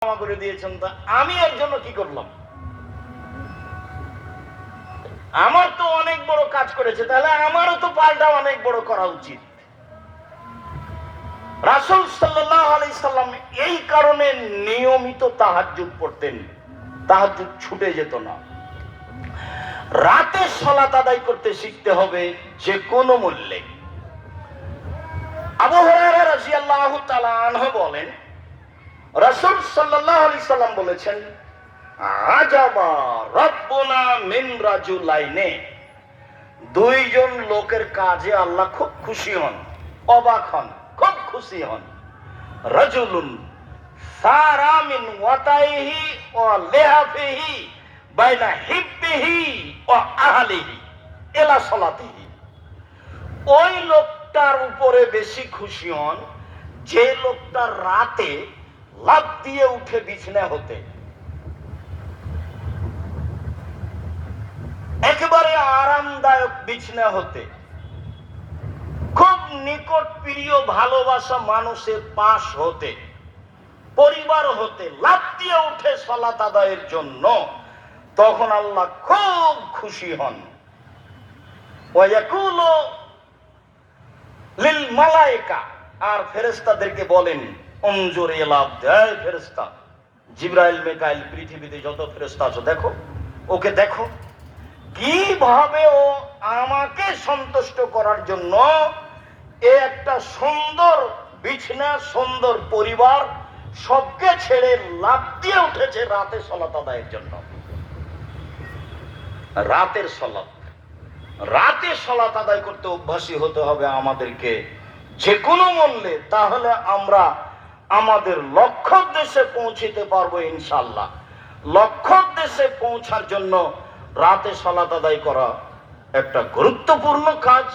করে দিয়েছেন, তা আমি এর জন্য কি করলাম? আমার তো অনেক বড় কাজ করেছে, তাহলে আমারও তো পাল্টা অনেক বড় করা উচিত। রাসূল সাল্লাল্লাহু আলাইহি সাল্লাম এই কারণে নিয়মিত তাহাজ্জুদ পড়তেন, তাহাজ্জুদ ছুটে যেত না। রাতে সালাত আদায় করতে শিখতে হবে যে কোনো মূল্যে। আবু হুরায়রা রাদিয়াল্লাহু তাআলা আনহু বলেন, রাসূল সাল্লাল্লাহু আলাইহি সাল্লাম বলেছেন, আজাবা রাব্বুনা মিন রাজুলাইনে, দুইজন লোকের কাজে আল্লাহ খুব খুশি হন, অবাক হন, খুব খুশি হন। রাজুলুন সারা মিন ওয়াতাইহি ওয়া লিহাফিহি বাইনা হিব্বিহি ওয়া আহলিহি ইলা সালাতিহি। ওই লোকটার উপরে বেশি খুশি হন যে লোকটা রাতে লাফ দিয়ে উঠে বিছানা হতে, একেবারে আরামদায়ক বিছানা হতে, খুব নিকট প্রিয় ভালোবাসা মানুষের পাশ হতে, পরিবার হতে লাফ দিয়ে উঠে সালাত আদায়ের জন্য, তখন আল্লাহ খুব খুশি হন। ওয়ায়াকুলু লিল মালায়েকা, আর ফেরেশতাদেরকে বলেন, উনজুর ইলা আবদি, ফেরেশতা জিবরাইল মিকাইল পৃথিবীতে যত ফেরেশতা আছে দেখো, ওকে দেখো কিভাবে ও আমাকে সন্তুষ্ট করার জন্য একটা সুন্দর বিছানা, সুন্দর পরিবার সবকে ছেড়ে লাফ দিয়ে উঠেছে রাতে সালাত আদায়ের জন্য। রাতের সালাত, রাতে সালাত আদায় করতে অভ্যাসী হতে হবে আমাদেরকে যে কোনো মূল্যে, তাহলে আমরা আমাদের লক্ষ্য উদ্দেশ্যে পৌঁছতে পারবো ইনশাআল্লাহ। লক্ষ্য উদ্দেশ্যে পৌঁছার জন্য রাতে সালাত আদায় করা একটা গুরুত্বপূর্ণ কাজ।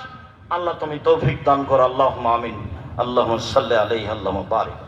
আল্লাহ তুমি তৌফিক দান করো। আল্লাহুম্মা আমিন। আল্লাহুম্মা সাল্লি আলাইহি আল্লাহুম্মা বারিক।